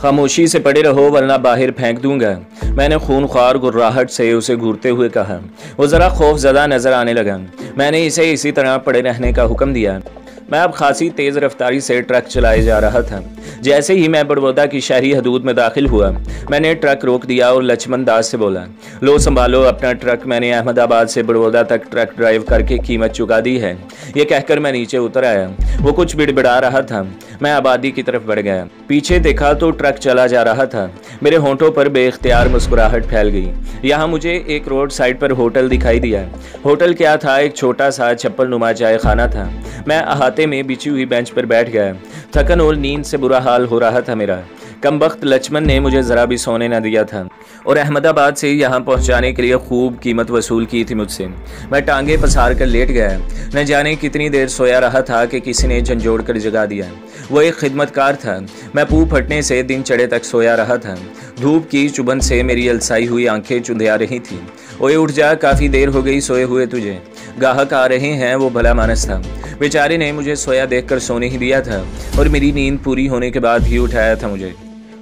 खामोशी से पड़े रहो वरना बाहर फेंक दूंगा। मैंने खूनख्वार गुर्राहट से उसे घूरते हुए कहा। वो ज़रा खौफज़दा नज़र आने लगा। मैंने इसे इसी तरह पड़े रहने का हुक्म दिया। मैं अब खासी तेज़ रफ्तारी से ट्रक चलाए जा रहा था। जैसे ही मैं बड़ौदा की शहरी हदूद में दाखिल हुआ, मैंने ट्रक रोक दिया और लक्ष्मण दास से बोला, लो संभालो अपना ट्रक। मैंने अहमदाबाद से बड़ौदा तक ट्रक ड्राइव करके कीमत चुका दी है। ये कहकर मैं नीचे उतर आया। वो कुछ बिड़बिड़ा रहा था। मैं आबादी की तरफ बढ़ गया। पीछे देखा तो ट्रक चला जा रहा था। मेरे होंठों पर बेख्तियार मुस्कुराहट फैल गई। यहाँ मुझे एक रोड साइड पर होटल दिखाई दिया। होटल क्या था, एक छोटा सा छप्पर नुमा चाय खाना था। मैं अहाते में बिछी हुई बेंच पर बैठ गया। थकन और नींद से बुरा हाल हो रहा था मेरा। कमबख्त लक्ष्मण ने मुझे ज़रा भी सोने न दिया था और अहमदाबाद से यहाँ पहुँचाने के लिए खूब कीमत वसूल की थी मुझसे। मैं टांगे पसार कर लेट गया। न जाने कितनी देर सोया रहा था कि किसी ने झंझोड़ कर जगा दिया। वो एक खिदमतकार था। मैं पू फटने से दिन चढ़े तक सोया रहा था। धूप की चुभन से मेरी अलसाई हुई आंखें चुंधिया रही थीं। ओए उठ जा, काफ़ी देर हो गई सोए हुए तुझे। गाहक आ रहे हैं। वो भला मानस था। बेचारे ने मुझे सोया देखकर सोने ही दिया था और मेरी नींद पूरी होने के बाद ही उठाया था मुझे।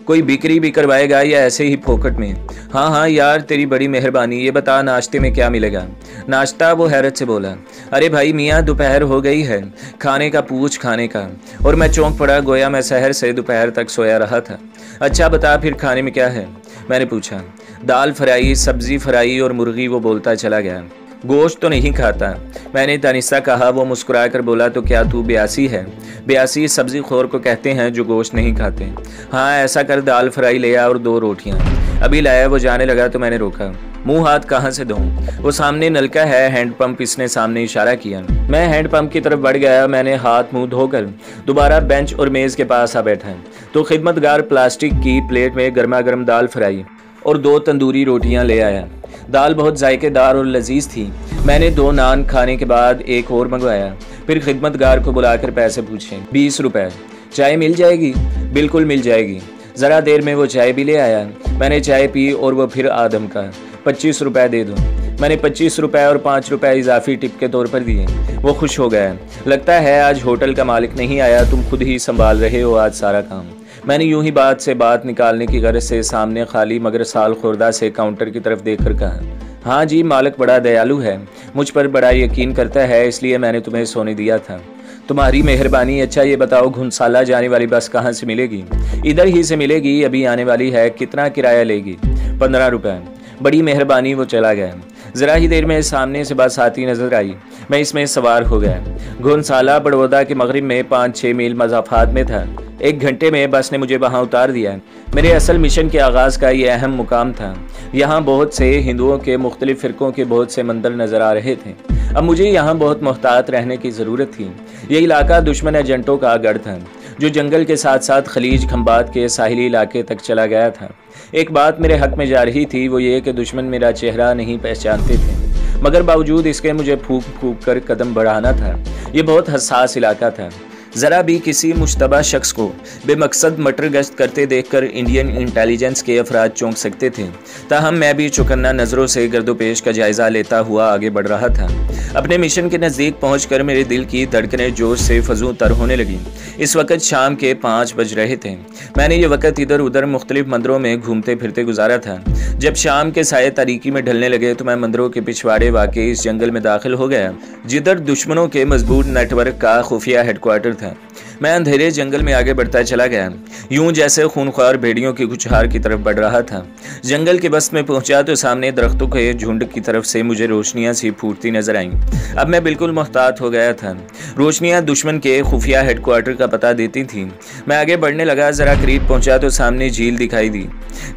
कोई बिक्री भी करवाएगा या ऐसे ही फोकट में? हाँ हाँ यार, तेरी बड़ी मेहरबानी। ये बता नाश्ते में क्या मिलेगा? नाश्ता? वो हैरत से बोला। अरे भाई मियाँ, दोपहर हो गई है, खाने का पूछ खाने का। और मैं चौंक पड़ा, गोया मैं शहर से दोपहर तक सोया रहा था। अच्छा बता फिर खाने में क्या है? मैंने पूछा। दाल फ्राई, सब्जी फ्राई और मुर्गी। वो बोलता चला गया। गोश्त तो नहीं खाता, मैंने दानिस्ता कहा। वो मुस्कुरा कर बोला, तो क्या तू ब्यासी है? ब्यासी सब्जी खोर को कहते हैं जो गोश्त नहीं खाते। हाँ ऐसा कर, दाल फ्राई ले आ और 2 रोटियां। अभी लाया। वो जाने लगा तो मैंने रोका। मुंह हाथ कहाँ से धोऊं? वो सामने नलका है, हैंडपंप। इसने सामने इशारा किया। मैं हैंडपंप की तरफ बढ़ गया। मैंने हाथ मुंह धोकर दोबारा बेंच और मेज़ के पास आ बैठा तो खिदमतगार प्लास्टिक की प्लेट में गर्मा गर्म दाल फ्राई और 2 तंदूरी रोटियां ले आया। दाल बहुत जायकेदार और लजीज थी। मैंने 2 नान खाने के बाद एक और मंगवाया। फिर खिदमतगार को बुलाकर पैसे पूछे। 20 रुपए। चाय मिल जाएगी? बिल्कुल मिल जाएगी। ज़रा देर में वो चाय भी ले आया। मैंने चाय पी और वो फिर आदम का 25 रुपए दे दो। मैंने 25 रुपए और 5 रुपए इजाफी टिप के तौर पर दिए। वो खुश हो गया। लगता है आज होटल का मालिक नहीं आया, तुम खुद ही संभाल रहे हो आज सारा काम। मैंने यूं ही बात से बात निकालने की गरज से सामने खाली मगर साल खुर्दा से काउंटर की तरफ देखकर कहा, हाँ जी, मालिक बड़ा दयालु है, मुझ पर बड़ा यकीन करता है, इसलिए मैंने तुम्हें सोने दिया था। तुम्हारी मेहरबानी। अच्छा ये बताओ, घुनसाला जाने वाली बस कहाँ से मिलेगी? इधर ही से मिलेगी, अभी आने वाली है। कितना किराया लेगी? 15 रुपये। बड़ी मेहरबानी। वो चला गया। ज़रा ही देर में सामने से बस आती नजर आई। मैं इसमें सवार हो गया। घुनसाला बड़ौदा के मगरिब में 5-6 मील मसाफात में था। 1 घंटे में बस ने मुझे वहाँ उतार दिया। मेरे असल मिशन के आगाज़ का ये अहम मुकाम था। यहाँ बहुत से हिंदुओं के मुख्तलिफ फ़िरक़ों के बहुत से मंदिर नज़र आ रहे थे। अब मुझे यहाँ बहुत मोहतात रहने की ज़रूरत थी। ये इलाका दुश्मन एजेंटों का गढ़ था जो जंगल के साथ साथ खलीज खंबात के साहिली इलाके तक चला गया था। एक बात मेरे हक में जा रही थी, वो ये कि दुश्मन मेरा चेहरा नहीं पहचानते थे, मगर बावजूद इसके मुझे फूंक फूंक कर कदम बढ़ाना था। ये बहुत हसास इलाका था। ज़रा भी किसी मुश्तबा शख्स को बेमकसद मटर गश्त करते देखकर इंडियन इंटेलिजेंस के अफराद चौंक सकते थे। ताहम मैं भी चौकन्ना नज़रों से गर्दोपेश का जायज़ा लेता हुआ आगे बढ़ रहा था। अपने मिशन के नज़दीक पहुंचकर मेरे दिल की धड़कनें जोश से फजू तर होने लगी। इस वक्त शाम के 5 बज रहे थे। मैंने ये वक्त इधर उधर मुख्तलिफ मंदिरों में घूमते फिरते गुजारा था। जब शाम के साये तारीकी में ढलने लगे तो मैं मंदिरों के पिछवाड़े वाक़ई इस जंगल में दाखिल हो गया जिधर दुश्मनों के मजबूत नेटवर्क का खुफिया हेडक्वार्टर था। मैं अंधेरे जंगल में आगे बढ़ता चला गया, यूं जैसे खूनख्वार भेड़ियों की गुच्छार की तरफ बढ़ रहा था। जंगल के बस में पहुंचा तो सामने दरख्तों के झुंड की तरफ से मुझे रोशनियां सी फूटती नजर आईं। अब मैं बिल्कुल मोहतात हो गया था। रोशनियां दुश्मन के खुफिया हेडक्वार्टर का पता देती थीं। मैं आगे बढ़ने लगा, जरा करीब पहुंचा तो सामने झील दिखाई दी।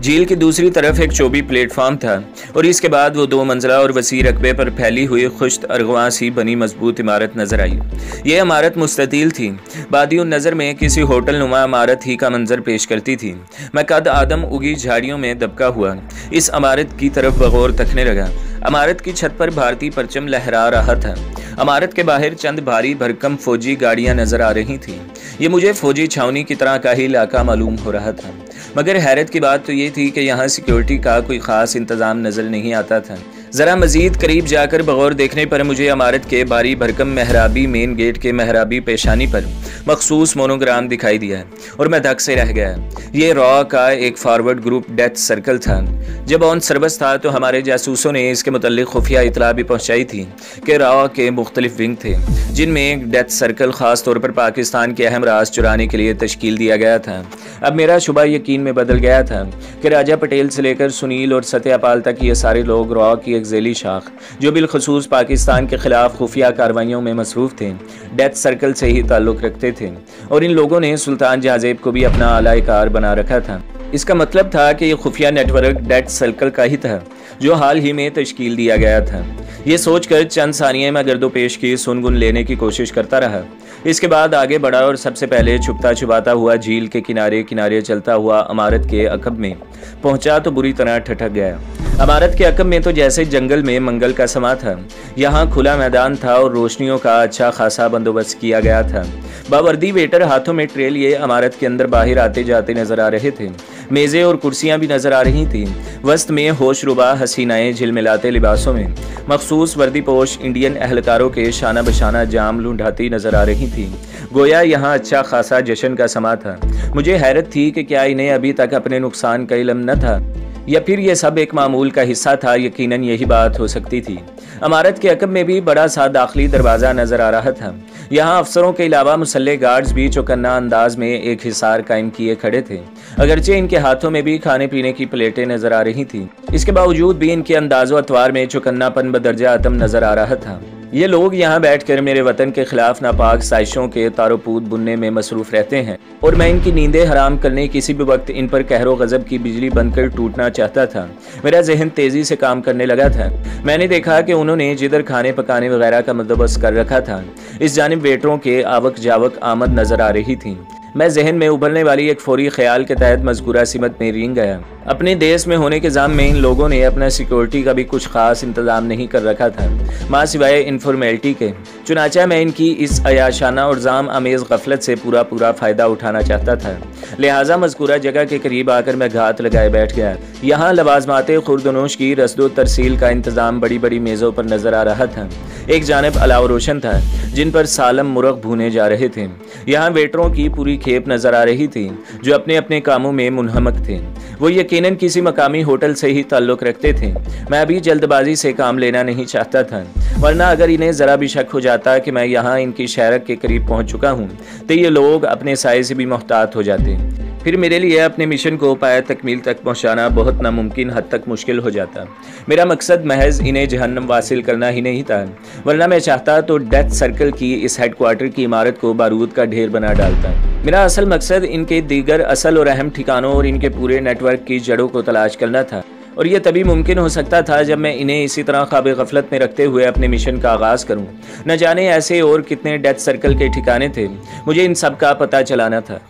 झील की दूसरी तरफ एक चौबी प्लेटफॉर्म था और इसके बाद वो 2 मंजिला और वसी रकबे पर फैली हुई खुश्त अरगवा सी बनी मजबूत इमारत नजर आई। ये इमारत मुस्ततील थी, बादियों नज़र में किसी होटल नुमा इमारत ही का मंजर पेश करती थी। मैं कद आदम उगी झाड़ियों में दबका हुआ इस इमारत की तरफ बगौर तकने लगा। इमारत की छत पर भारतीय परचम लहरा रहा था। इमारत के बाहर चंद भारी भरकम फौजी गाड़ियां नजर आ रही थीं। ये मुझे फौजी छावनी की तरह का ही इलाका मालूम हो रहा था, मगर हैरत की बात तो ये थी कि यहाँ सिक्योरिटी का कोई ख़ास इंतज़ाम नज़र नहीं आता था। ज़रा मज़ीद करीब जाकर बगौर देखने पर मुझे इमारत के भारी भरकम मेहराबी मेन गेट के मेहराबी पेशानी पर मखसूस मोनोग्राम दिखाई दिया और मैं धक से रह गया। ये रॉ का एक फॉरवर्ड ग्रुप डेथ सर्कल था। जब ऑन सर्विस था तो हमारे जासूसों ने इसके मुतल्लिक खुफिया इतला भी पहुँचाई थी कि रॉ के मुख्तलिफ विंग थे जिनमें एक डेथ सर्कल ख़ास तौर पर पाकिस्तान के अहम राज चुराने के लिए तश्कील दिया गया था। अब मेरा शुबा यकीन में बदल गया था कि राजा पटेल से लेकर सुनील और सत्यापाल तक ये सारे लोग रॉ की एक ज़ैली शाख जो बिलखसूस पाकिस्तान के खिलाफ खुफिया कार्रवाइयों में मसरूफ़ थे डेथ सर्कल से ही ताल्लुक़ रखते थे और इन लोगों ने सुल्तान जहाज़ेब को भी अपना आला कार बना रखा था। इसका मतलब था कि ये खुफिया नेटवर्क डेथ सर्कल का ही था जो हाल ही में तश्कील दिया गया था। ये सोचकर चंद सानिये में गर्दो पेश की सुनगुन लेने की कोशिश करता रहा। इसके बाद आगे बढ़ा और सबसे पहले छुपता छुपाता हुआ झील के किनारे किनारे चलता हुआ इमारत के अकब में पहुंचा तो बुरी तरह ठठक गया। इमारत के अकब में तो जैसे जंगल में मंगल का समा था। यहाँ खुला मैदान था और रोशनियों का अच्छा खासा बंदोबस्त किया गया था। बावर्दी वेटर हाथों में ट्रे लिए इमारत के अंदर बाहर आते जाते नजर आ रहे थे। मेज़ें और कुर्सियां भी नजर आ रही थीं। वस्त में होशरुबा हसीनाएं झिलमिलाते लिबासों में मखसूस वर्दी पोश इंडियन अहलकारों के शाना बशाना जाम लूंढाती नजर आ रही थी। गोया यहाँ अच्छा खासा जश्न का समा था। मुझे हैरत थी कि क्या इन्हें अभी तक अपने नुकसान का इल्म न था या फिर यह सब एक मामूल का हिस्सा था। यकीनन यही बात हो सकती थी। इमारत के अकब में भी बड़ा सा दाखिली दरवाज़ा नजर आ रहा था। यहाँ अफसरों के अलावा मुसल्ले गार्ड्स भी चौकन्ना अंदाज में एक हिसार कायम किए खड़े थे। अगरचे इनके हाथों में भी खाने पीने की प्लेटें नजर आ रही थी, इसके बावजूद भी इनके अंदाज़ो अतवार में चौकन्नापन बदर्जा आतम नजर आ रहा था। ये लोग यहाँ बैठकर मेरे वतन के खिलाफ नापाक साजिशों के तारोपूत बुनने में मसरूफ रहते हैं और मैं इनकी नींदें हराम करने किसी भी वक्त इन पर कहरो गजब की बिजली बनकर टूटना चाहता था। मेरा जहन तेजी से काम करने लगा था। मैंने देखा कि उन्होंने जिधर खाने पकाने वगैरह का बंदोबस्त कर रखा था इस जानिब वेटरों के आवक जावक आमद नजर आ रही थी। मैं जहन में उभरने वाली एक फौरी ख्याल के तहत मज़कूरा सिमत में रींग गया। अपने देश में होने के जाम में इन लोगों ने अपना सिक्योरिटी का भी कुछ खास इंतजाम नहीं कर रखा था माँ सिवाय इन्फॉर्मेलिटी के। चुनाचा मैं इनकी इस अयाशाना और जाम अमेज़ गफलत से पूरा फ़ायदा उठाना चाहता था। लिहाजा मज़कूरा जगह के करीब आकर मैं घात लगाए बैठ गया। यहाँ लवाजमात खुर्दनोश की रसदो तरसील का इंतज़ाम बड़ी बड़ी मेज़ों पर नज़र आ रहा था। एक जानब अलाव रोशन था जिन पर सालम मुर्ग भूने जा रहे थे। यहाँ वेटरों की पूरी खेप नजर आ रही थी जो अपने अपने कामों में मुनहमक थे। वो यकीनन किसी मकामी होटल से ही ताल्लुक़ रखते थे। मैं अभी जल्दबाजी से काम लेना नहीं चाहता था, वरना अगर इन्हें ज़रा भी शक हो जाता कि मैं यहाँ इनकी शहरक के करीब पहुँच चुका हूँ तो ये लोग अपने साए से भी मोहतात हो जाते। फिर मेरे लिए अपने मिशन को पाया तकमील तक पहुँचाना बहुत नामुमकिन हद तक मुश्किल हो जाता। मेरा मकसद महज इन्हें जहन्नम वासिल करना ही नहीं था, वरना मैं चाहता तो डेथ सर्कल की इस हेडक्वार्टर की इमारत को बारूद का ढेर बना डालता। मेरा असल मकसद इनके दीगर असल और अहम ठिकानों और इनके पूरे नेटवर्क की जड़ों को तलाश करना था और यह तभी मुमकिन हो सकता था जब मैं इन्हें इसी तरह ख्वाब गफलत में रखते हुए अपने मिशन का आगाज़ करूं। न जाने ऐसे और कितने डेथ सर्कल के ठिकाने थे, मुझे इन सब का पता चलाना था,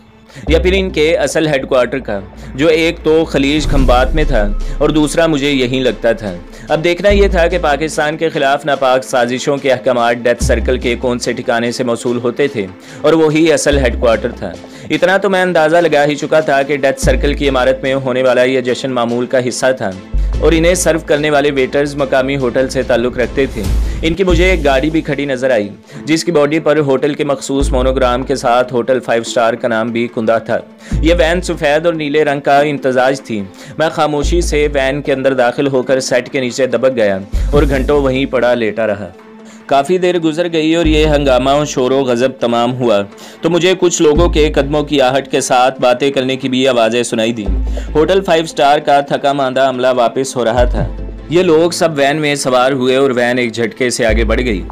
या फिर इनके असल हेडक्वार्टर का जो एक तो खलीज खंबात में था और दूसरा मुझे यहीं लगता था। अब देखना यह था कि पाकिस्तान के खिलाफ नापाक साजिशों के अहकामात डेथ सर्कल के कौन से ठिकाने से मौसूल होते थे और वही असल हेडक्वार्टर था। इतना तो मैं अंदाज़ा लगा ही चुका था कि डेथ सर्कल की इमारत में होने वाला यह जश्न मामूल का हिस्सा था और इन्हें सर्व करने वाले वेटर्स मकामी होटल से ताल्लुक़ रखते थे। इनकी मुझे एक गाड़ी भी खड़ी नजर आई जिसकी बॉडी पर होटल के मखसूस मोनोग्राम के साथ होटल 5 स्टार का नाम भी कुंदा था। यह वैन सफ़ेद और नीले रंग का इम्तजाज थी। मैं खामोशी से वैन के अंदर दाखिल होकर सेट के नीचे दबक गया और घंटों वहीं पड़ा लेटा रहा। काफ़ी देर गुजर गई और ये हंगामा और शोरो गज़ब तमाम हुआ तो मुझे कुछ लोगों के कदमों की आहट के साथ बातें करने की भी आवाज़ें सुनाई दी। होटल 5 स्टार का थका मांदा अमला वापस हो रहा था। ये लोग सब वैन में सवार हुए और वैन एक झटके से आगे बढ़ गई।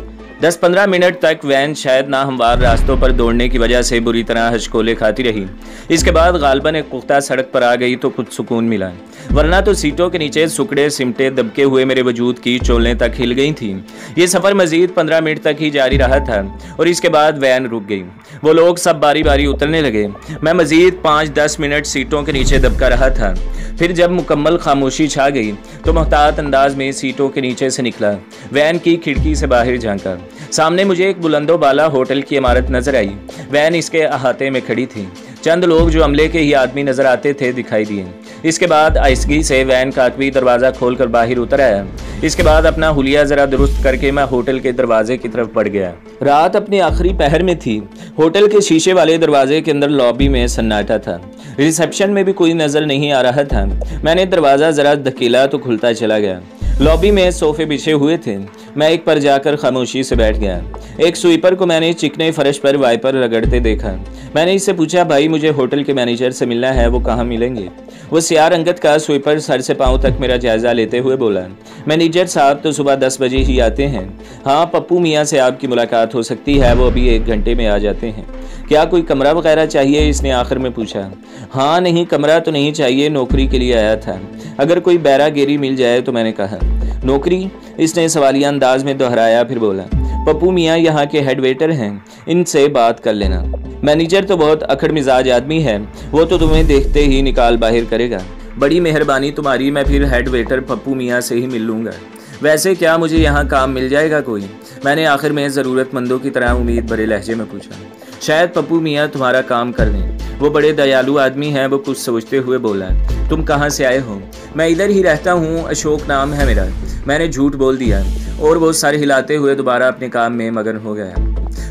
10-15 मिनट तक वैन शायद नाहमवार रास्तों पर दौड़ने की वजह से बुरी तरह हचकोले खाती रही। इसके बाद गालबन एक पुख्ता सड़क पर आ गई तो कुछ सुकून मिला, वरना तो सीटों के नीचे सुकड़े सिमटे दबके हुए मेरे वजूद की चोलें तक हिल गई थीं। ये सफ़र मजीद 15 मिनट तक ही जारी रहा था और इसके बाद वैन रुक गई। वो लोग सब बारी बारी उतरने लगे। मैं मजीद 5-10 मिनट सीटों के नीचे दबका रहा था। फिर जब मुकम्मल खामोशी छा गई तो मोहतात अंदाज में सीटों के नीचे से निकला, वैन की खिड़की से बाहर झांका। सामने मुझे एक बुलंदो बाला होटल की इमारत नजर आई। वैन इसके अहाते में खड़ी थी। चंद लोग जो अमले के ही आदमी नजर आते थे दिखाई दिए। इसके बाद आइसगी से वैन काकवी दरवाज़ा खोलकर बाहर उतर आया। इसके बाद अपना हुलिया ज़रा दुरुस्त करके मैं होटल के दरवाजे की तरफ बढ़ गया। रात अपने आखिरी पहर में थी। होटल के शीशे वाले दरवाजे के अंदर लॉबी में सन्नाटा था। रिसेप्शन में भी कोई नज़र नहीं आ रहा था। मैंने दरवाज़ा ज़रा धकेला तो खुलता चला गया। लॉबी में सोफे बिछे हुए थे। मैं एक पर जाकर खामोशी से बैठ गया। एक स्वीपर को मैंने चिकने फर्श पर वाइपर रगड़ते देखा। मैंने इससे पूछा, भाई मुझे होटल के मैनेजर से मिलना है, वो कहाँ मिलेंगे? वो सियाह रंगत का स्वीपर सर से पांव तक मेरा जायजा लेते हुए बोला, मैनेजर साहब तो सुबह 10 बजे ही आते हैं। हाँ, पप्पू मियाँ से आपकी मुलाकात हो सकती है, वो अभी 1 घंटे में आ जाते हैं। क्या कोई कमरा वगैरह चाहिए? इसने आखिर में पूछा। हाँ नहीं, कमरा तो नहीं चाहिए, नौकरी के लिए आया था, अगर कोई बैरागेरी मिल जाए तो। मैंने कहा, नौकरी? इसने सवालिया अंदाज में दोहराया, फिर बोला, पप्पू मियाँ यहाँ के हेड वेटर हैं, इनसे बात कर लेना। मैनेजर तो बहुत अकड़ मिजाज आदमी है, वो तो तुम्हें देखते ही निकाल बाहर करेगा। बड़ी मेहरबानी तुम्हारी, मैं फिर हेड वेटर पप्पू मियाँ से ही मिल लूँगा। वैसे क्या मुझे यहाँ काम मिल जाएगा कोई? मैंने आखिर में ज़रूरतमंदों की तरह उम्मीद भरे लहजे में पूछा। शायद पप्पू मियाँ तुम्हारा काम कर दें, वो बड़े दयालु आदमी हैं। वो कुछ सोचते हुए बोला, तुम कहाँ से आए हो? मैं इधर ही रहता हूँ, अशोक नाम है मेरा। मैंने झूठ बोल दिया और वो सर हिलाते हुए दोबारा अपने काम में मगन हो गया।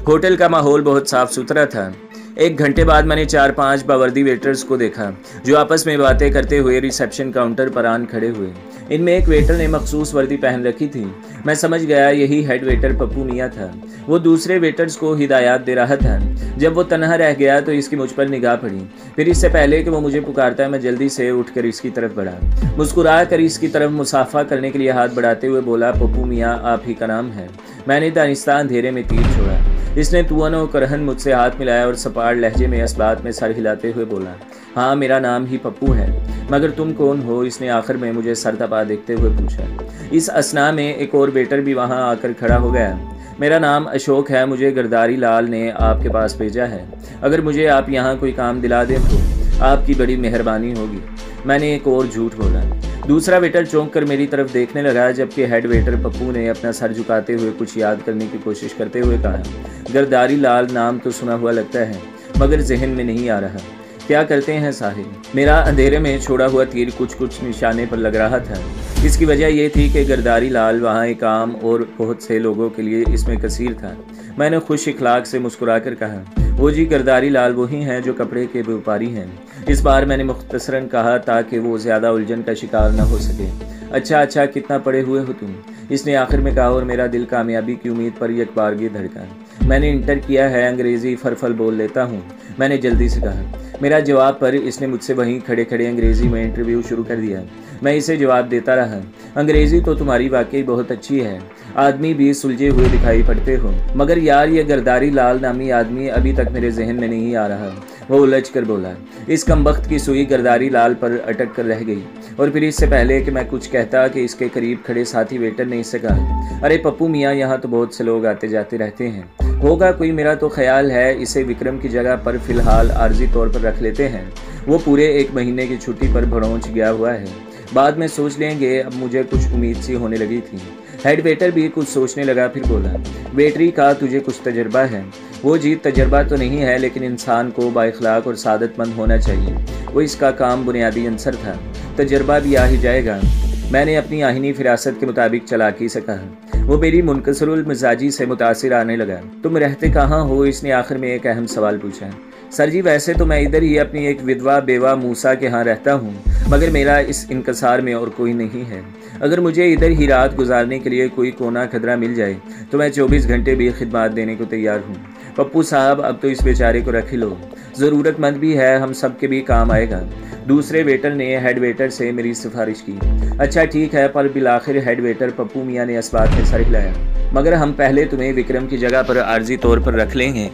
होटल का माहौल बहुत साफ सुथरा था। 1 घंटे बाद मैंने 4-5 बावर्दी वेटर्स को देखा जो आपस में बातें करते हुए रिसेप्शन काउंटर पर आन खड़े हुए। इनमें एक वेटर ने मखसूस वर्दी पहन रखी थी। मैं समझ गया यही हेड वेटर पप्पू मियाँ था। वो दूसरे वेटर्स को हिदायत दे रहा था। जब वो तन्हा रह गया तो इसकी मुझ पर निगाह पड़ी। फिर इससे पहले कि वो मुझे पुकारता, मैं जल्दी से उठकर इसकी तरफ बढ़ा। मुस्कुरा कर इसकी तरफ मुसाफा करने के लिए हाथ बढ़ाते हुए बोला, पप्पू मियाँ आप ही का नाम है? मैंने दानिस्तान अंधेरे में तीर छोड़ा। इसने तुअनो करहन मुझसे हाथ मिलाया और सपाट लहजे में इस बात में सर हिलाते हुए बोला, हाँ मेरा नाम ही पप्पू है, मगर तुम कौन हो? इसने आखिर में मुझे सर तपा देखते हुए पूछा। इस असना में एक और वेटर भी वहाँ आकर खड़ा हो गया। मेरा नाम अशोक है, मुझे गिरधारी लाल ने आपके पास भेजा है। अगर मुझे आप यहाँ कोई काम दिला दें तो आपकी बड़ी मेहरबानी होगी। मैंने एक और झूठ बोला। दूसरा वेटर चौंक कर मेरी तरफ देखने लगा, जबकि हेड वेटर पप्पू ने अपना सर झुकाते हुए कुछ याद करने की कोशिश करते हुए कहा, गिरधारी लाल नाम तो सुना हुआ लगता है, मगर जहन में नहीं आ रहा। क्या करते हैं साहिब? मेरा अंधेरे में छोड़ा हुआ तीर कुछ निशाने पर लग रहा था। इसकी वजह यह थी कि गिरधारी लाल वहाँ एक आम और बहुत से लोगों के लिए इसमें कसीर था। मैंने खुश इखलाक से मुस्कुरा कर कहा, वो जी गिरधारी लाल वही हैं जो कपड़े के व्यापारी हैं। इस बार मैंने मुख्तसरन कहा ताकि वो ज़्यादा उलझन का शिकार न हो सके। अच्छा, कितना पढ़े हुए हो तुम? इसने आखिर में कहा और मेरा दिल कामयाबी की उम्मीद पर यकबारगी धड़का। मैंने इंटर किया है, अंग्रेज़ी फरफल बोल लेता हूँ, मैंने जल्दी से कहा। मेरा जवाब पर इसने मुझसे वहीं खड़े खड़े अंग्रेज़ी में इंटरव्यू शुरू कर दिया। मैं इसे जवाब देता रहा, अंग्रेज़ी तो तुम्हारी वाकई बहुत अच्छी है, आदमी भी सुलझे हुए दिखाई पड़ते हो, मगर यार ये गिरधारी लाल नामी आदमी अभी तक मेरे जहन में नहीं आ रहा। वो उलझ कर बोला। इस कमबख्त की सुई गिरधारी लाल पर अटक कर रह गई और फिर इससे पहले कि मैं कुछ कहता कि इसके करीब खड़े साथी वेटर ने इससे कहा, अरे पप्पू मियाँ, यहाँ तो बहुत से लोग आते जाते रहते हैं, होगा कोई? मेरा तो ख्याल है इसे विक्रम की जगह पर फ़िलहाल आर्जी तौर पर रख लेते हैं। वो पूरे 1 महीने की छुट्टी पर भड़ोंच गया हुआ है, बाद में सोच लेंगे। अब मुझे कुछ उम्मीद सी होने लगी थी। हेड वेटर भी कुछ सोचने लगा, फिर बोला, वेटरी का तुझे कुछ तजर्बा है? वो जी तजर्बा तो नहीं है, लेकिन इंसान को बाइखलाक और सादतमंद होना चाहिए, वो इसका काम बुनियादी अंसर था। तजर्बा भी आ ही जाएगा। मैंने अपनी आहिनी फिरासत के मुताबिक चालाकी से कहा। वो मेरी मुनकसरुल मिजाजी से मुतासिर आने लगा। तुम रहते कहाँ हो? इसने आखिर में एक अहम सवाल पूछा। सर जी वैसे तो मैं इधर ही अपनी एक विधवा बेवा मूसा के यहाँ रहता हूँ, मगर मेरा इस इनकसार में और कोई नहीं है। अगर मुझे इधर ही रात गुजारने के लिए कोई कोना खदरा मिल जाए तो मैं 24 घंटे भी खिदमत देने को तैयार हूँ। पप्पू साहब अब तो इस बेचारे को रख ही लो, ज़रूरतमंद भी है, हम सब के भी काम आएगा। दूसरे वेटर ने हेड वेटर से मेरी सिफारिश की। अच्छा ठीक है, पर बिलाखिर हेड वेटर पप्पू मियाँ ने इस बात में सर हिलाया, मगर हम पहले तुम्हें विक्रम की जगह पर आर्जी तौर पर रख लेंगे।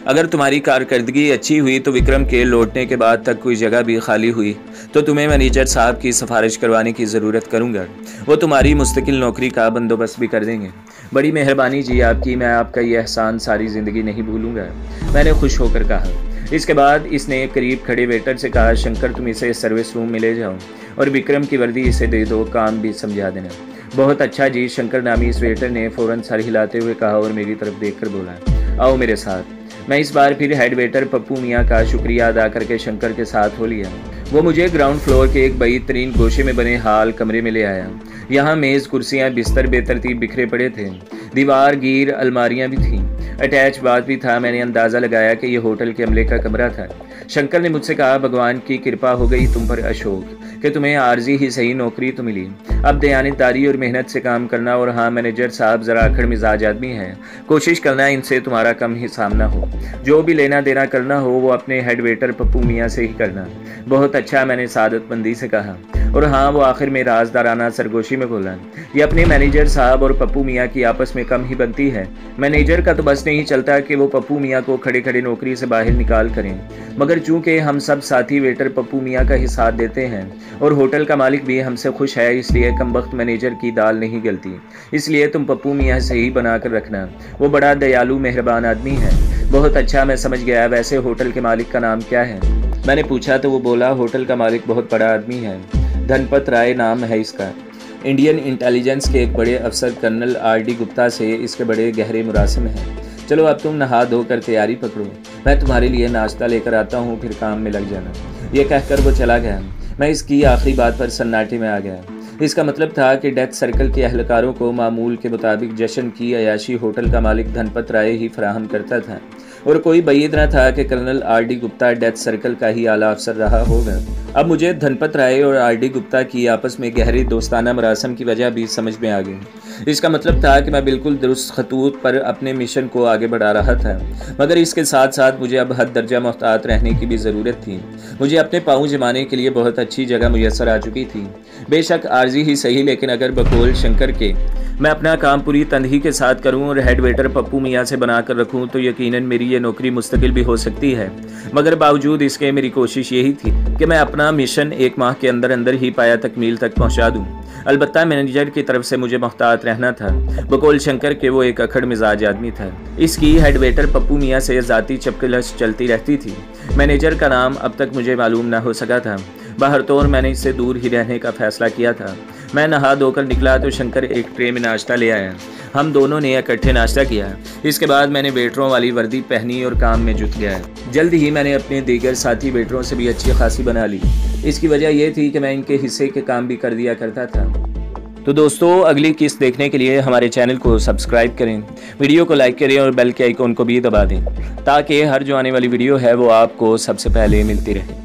अगर तुम्हारी कारकर्दगी अच्छी हुई तो विक्रम के लौटने के बाद तक कोई जगह भी खाली हुई तो तुम्हें मैनेजर साहब की सिफारिश करवाने की ज़रूरत करूँगा। वो तुम्हारी मुस्तकिल नौकरी का बंदोबस्त भी कर देंगे। बड़ी मेहरबानी जी आपकी, मैं आपका ये एहसान सारी ज़िंदगी नहीं भूलूँगा, मैंने खुश होकर कहा। इसके बाद इसने करीब खड़े वेटर से कहा, शंकर तुम इसे सर्विस रूम में ले जाओ और विक्रम की वर्दी इसे दे दो, काम भी समझा देना। बहुत अच्छा जी, शंकर नामी इस वेटर ने फ़ौरन सर हिलाते हुए कहा और मेरी तरफ देखकर बोला, आओ मेरे साथ। मैं इस बार फिर हेड वेटर पप्पू मियाँ का शुक्रिया अदा करके शंकर के साथ हो लिया। वो मुझे ग्राउंड फ्लोर के एक बेहतरीन गोशे में बने हाल कमरे में ले आया। यहाँ मेज़, कुर्सियाँ, बिस्तर बेतरतीब बिखरे पड़े थे। दीवार गिर अलमारियाँ भी थीं। अटैच बाथ भी था। मैंने अंदाज़ा लगाया कि यह होटल के अमले का कमरा था। शंकर ने मुझसे कहा, भगवान की कृपा हो गई तुम पर अशोक, कि तुम्हें आर्जी ही सही नौकरी तो मिली। अब दयानतदारी और मेहनत से काम करना। और हाँ, मैनेजर साहब ज़रा अखड़ मिजाज आदमी हैं। कोशिश करना इनसे तुम्हारा कम ही सामना हो। जो भी लेना देना करना हो वो अपने हेड वेटर पप्पू मियाँ से ही करना। बहुत अच्छा, मैंने सादतमंदी से कहा। और हाँ, वो आखिर में राजदाराना सरगोशी में बोला, ये अपने मैनेजर साहब और पप्पू मियाँ की आपस में कम ही बनती है। मैनेजर का तो बस नहीं चलता कि वो पप्पू मियाँ को खड़े खड़े नौकरी से बाहर निकाल करें, मगर चूंकि हम सब साथी वेटर पप्पू मियाँ का ही साथ देते हैं और होटल का मालिक भी हमसे खुश है, इसलिए कमबख्त मैनेजर की दाल नहीं गलती। इसलिए तुम पप्पू मियाँ से ही बना कर रखना। वो बड़ा दयालु मेहरबान आदमी है। बहुत अच्छा, मैं समझ गया। वैसे होटल के मालिक का नाम क्या है? मैंने पूछा तो वो बोला, होटल का मालिक बहुत बड़ा आदमी है, धनपत राय नाम है इसका। इंडियन इंटेलिजेंस के एक बड़े अफसर कर्नल RD गुप्ता से इसके बड़े गहरे मुरासिम हैं। चलो अब तुम नहा धोकर तैयारी पकड़ो, मैं तुम्हारे लिए नाश्ता लेकर आता हूँ, फिर काम में लग जाना। ये कहकर वो चला गया। मैं इसकी आखिरी बात पर सन्नाटे में आ गया। इसका मतलब था कि डेथ सर्कल के अहलकारों को मामूल के मुताबिक जश्न की अयाशी होटल का मालिक धनपत राय ही फराहम करता था, और कोई बैद न था कि colonel RD Gupta death circle का ही आला अफसर रहा होगा। अब मुझे धनपत राय और RD गुप्ता की आपस में गहरी दोस्ताना मरासम की वजह भी समझ में आ गई। इसका मतलब था कि मैं बिल्कुल दुरुस्त खतूत पर अपने मिशन को आगे बढ़ा रहा था, मगर इसके साथ साथ मुझे अब हद दर्जा मोहतात रहने की भी ज़रूरत थी। मुझे अपने पाँव जमाने के लिए बहुत अच्छी जगह मुयसर आ चुकी थी। बेशक आर्जी ही सही, लेकिन अगर बकौल शंकर के मैं अपना काम पूरी तंदही के साथ करूं और हेड वेटर पप्पू मियाँ से बना कर रखूं तो यकीनन मेरी ये नौकरी मुस्तकिल भी हो सकती है। मगर बावजूद इसके मेरी कोशिश यही थी कि मैं अपना मिशन 1 माह के अंदर अंदर ही पाया तकमील तक पहुंचा दूं। अलबत्ता मैनेजर की तरफ से मुझे मोहतात रहना था। बकौल शंकर के वो एक अखड़ मिजाज आदमी था। इसकी हेड वेटर पप्पू मियाँ से ज़ाती चपकलश चलती रहती थी। मैनेजर का नाम अब तक मुझे मालूम न हो सका था। बाहर तौर मैंने इससे दूर ही रहने का फैसला किया था। मैं नहा धोकर निकला तो शंकर एक ट्रे में नाश्ता ले आया। हम दोनों ने इकट्ठे नाश्ता किया। इसके बाद मैंने वेटरों वाली वर्दी पहनी और काम में जुट गया। जल्द ही मैंने अपने दीगर साथी वेटरों से भी अच्छी खासी बना ली। इसकी वजह यह थी कि मैं इनके हिस्से के काम भी कर दिया करता था। तो दोस्तों, अगली किस्त देखने के लिए हमारे चैनल को सब्सक्राइब करें, वीडियो को लाइक करें और बेल के आइकॉन को भी दबा दें, ताकि हर जो आने वाली वीडियो है वो आपको सबसे पहले मिलती रहे।